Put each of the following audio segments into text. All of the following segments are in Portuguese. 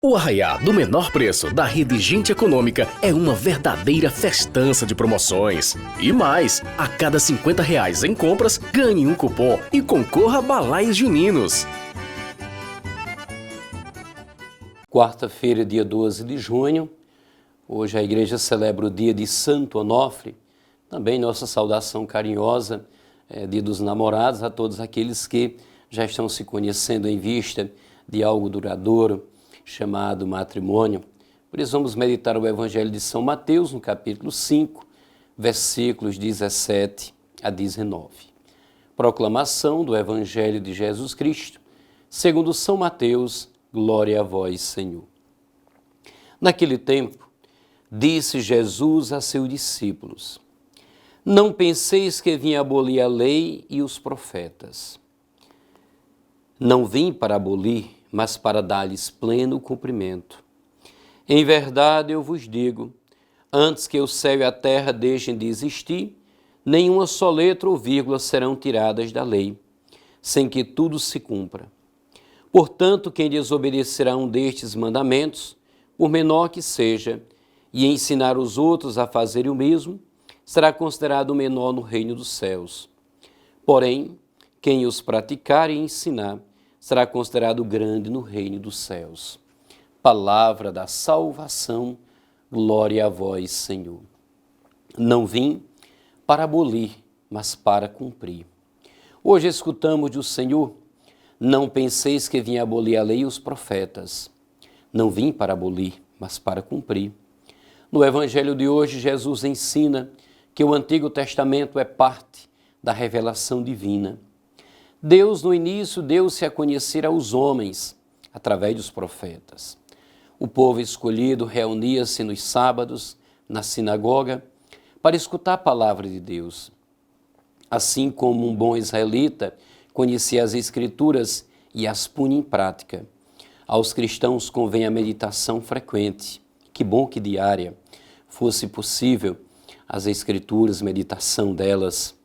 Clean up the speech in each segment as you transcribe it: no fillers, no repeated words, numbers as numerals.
O Arraiá do Menor Preço da Rede Gente Econômica é uma verdadeira festança de promoções. E mais, a cada R$50 em compras, ganhe um cupom e concorra a balaios juninos. Quarta-feira, dia 12 de junho, hoje a igreja celebra o dia de Santo Onofre, também nossa saudação carinhosa, dia dos namorados, a todos aqueles que já estão se conhecendo em vista de algo duradouro, chamado matrimônio. Por isso vamos meditar o Evangelho de São Mateus, no capítulo 5, versículos 17 a 19. Proclamação do Evangelho de Jesus Cristo, segundo São Mateus, glória a vós, Senhor. Naquele tempo, disse Jesus a seus discípulos: não penseis que vim abolir a lei e os profetas. Não vim para abolir, mas para dar-lhes pleno cumprimento. Em verdade eu vos digo, antes que o céu e a terra deixem de existir, nenhuma só letra ou vírgula serão tiradas da lei, sem que tudo se cumpra. Portanto, quem desobedecerá um destes mandamentos, por menor que seja, e ensinar os outros a fazerem o mesmo, será considerado menor no reino dos céus. Porém, quem os praticar e ensinar, será considerado grande no reino dos céus. Palavra da salvação, glória a vós, Senhor. Não vim para abolir, mas para cumprir. Hoje escutamos do Senhor: não penseis que vim abolir a lei e os profetas. Não vim para abolir, mas para cumprir. No Evangelho de hoje, Jesus ensina que o Antigo Testamento é parte da revelação divina. Deus, no início, deu-se a conhecer aos homens através dos profetas. O povo escolhido reunia-se nos sábados, na sinagoga, para escutar a palavra de Deus. Assim como um bom israelita conhecia as Escrituras e as punha em prática, aos cristãos convém a meditação frequente, que bom que diária, fosse possível as Escrituras, meditação delas.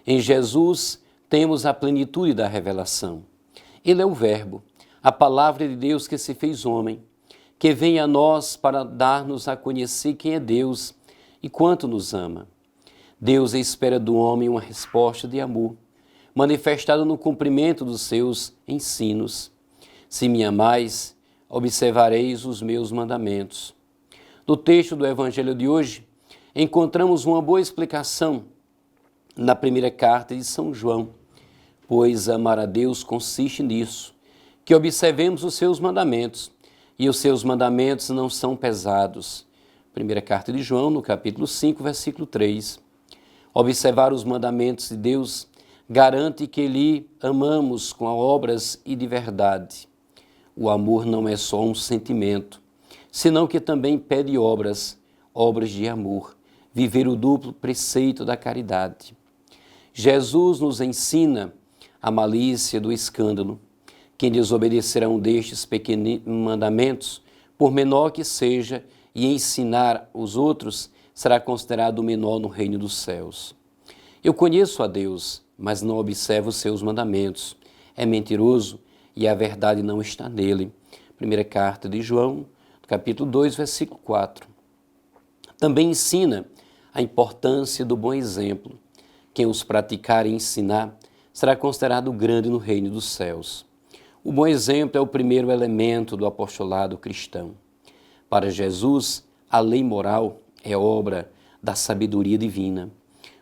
Em Jesus, temos a plenitude da revelação. Ele é o Verbo, a palavra de Deus que se fez homem, que vem a nós para dar-nos a conhecer quem é Deus e quanto nos ama. Deus espera do homem uma resposta de amor, manifestada no cumprimento dos seus ensinos. Se me amais, observareis os meus mandamentos. No texto do Evangelho de hoje, encontramos uma boa explicação na primeira carta de São João, pois amar a Deus consiste nisso, que observemos os seus mandamentos, e os seus mandamentos não são pesados. Primeira carta de João, no capítulo 5, versículo 3. Observar os mandamentos de Deus garante que lhe amamos com obras e de verdade. O amor não é só um sentimento, senão que também pede obras de amor, viver o duplo preceito da caridade. Jesus nos ensina a malícia do escândalo. Quem desobedecer a um destes pequenos mandamentos, por menor que seja, e ensinar os outros, será considerado menor no reino dos céus. Eu conheço a Deus, mas não observo os seus mandamentos. É mentiroso e a verdade não está nele. Primeira carta de João, capítulo 2, versículo 4. Também ensina a importância do bom exemplo. Quem os praticar e ensinar será considerado grande no reino dos céus. O bom exemplo é o primeiro elemento do apostolado cristão. Para Jesus, a lei moral é obra da sabedoria divina.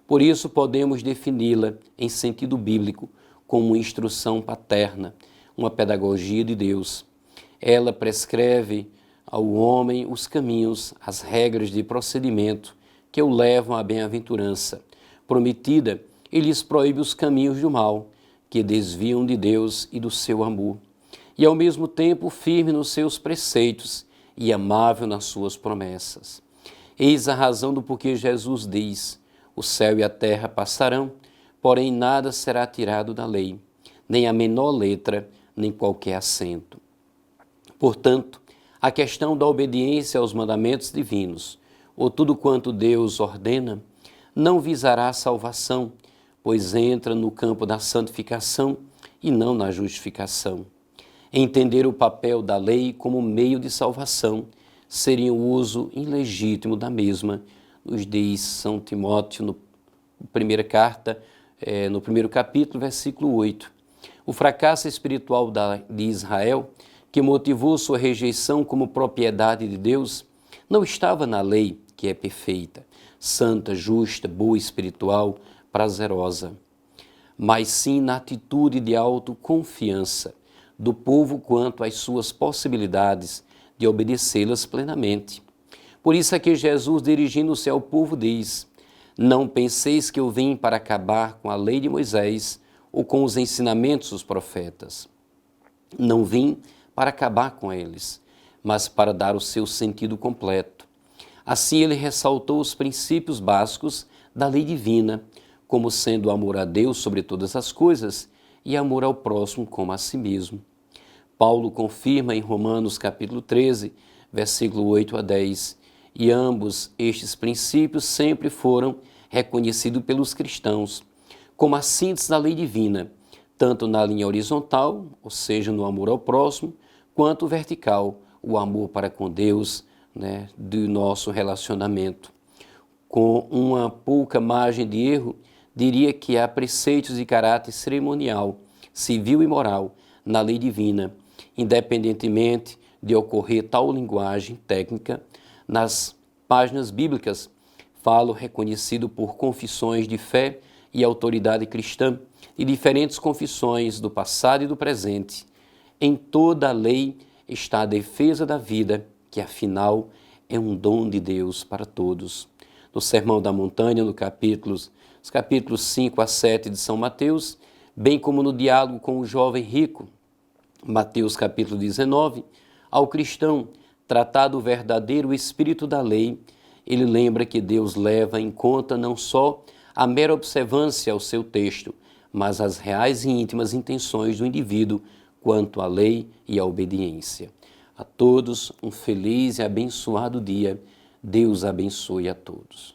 Por isso, podemos defini-la em sentido bíblico como uma instrução paterna, uma pedagogia de Deus. Ela prescreve ao homem os caminhos, as regras de procedimento que o levam à bem-aventurança prometida, e lhes proíbe os caminhos do mal, que desviam de Deus e do seu amor, e ao mesmo tempo firme nos seus preceitos e amável nas suas promessas. Eis a razão do porquê Jesus diz: o céu e a terra passarão, porém nada será tirado da lei, nem a menor letra, nem qualquer acento. Portanto, a questão da obediência aos mandamentos divinos, ou tudo quanto Deus ordena, não visará a salvação, pois entra no campo da santificação e não na justificação. Entender o papel da lei como meio de salvação seria o uso ilegítimo da mesma, nos diz São Timóteo, no primeiro capítulo, versículo 8. O fracasso espiritual de Israel, que motivou sua rejeição como propriedade de Deus, não estava na lei, que é perfeita, santa, justa, boa, espiritual, prazerosa, mas sim na atitude de autoconfiança do povo quanto às suas possibilidades de obedecê-las plenamente. Por isso é que Jesus, dirigindo-se ao povo, diz: não penseis que eu vim para acabar com a lei de Moisés ou com os ensinamentos dos profetas. Não vim para acabar com eles, mas para dar o seu sentido completo. Assim ele ressaltou os princípios básicos da lei divina, como sendo o amor a Deus sobre todas as coisas e amor ao próximo como a si mesmo. Paulo confirma em Romanos capítulo 13, versículo 8 a 10, e ambos estes princípios sempre foram reconhecidos pelos cristãos como a síntese da lei divina, tanto na linha horizontal, ou seja, no amor ao próximo, quanto vertical, o amor para com Deus, do nosso relacionamento. Com uma pouca margem de erro, diria que há preceitos de caráter cerimonial, civil e moral na lei divina, independentemente de ocorrer tal linguagem técnica. Nas páginas bíblicas, falo reconhecido por confissões de fé e autoridade cristã e diferentes confissões do passado e do presente. Em toda a lei está a defesa da vida, que afinal é um dom de Deus para todos. No Sermão da Montanha, nos capítulos 5 a 7 de São Mateus, bem como no diálogo com o jovem rico, Mateus capítulo 19, ao cristão tratado o verdadeiro espírito da lei, ele lembra que Deus leva em conta não só a mera observância ao seu texto, mas as reais e íntimas intenções do indivíduo quanto à lei e à obediência. A todos um feliz e abençoado dia. Deus abençoe a todos.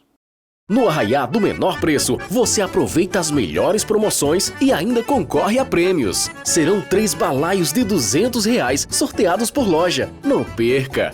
No Arraiá do Menor Preço, você aproveita as melhores promoções e ainda concorre a prêmios. Serão 3 balaios de R$ 200 sorteados por loja. Não perca!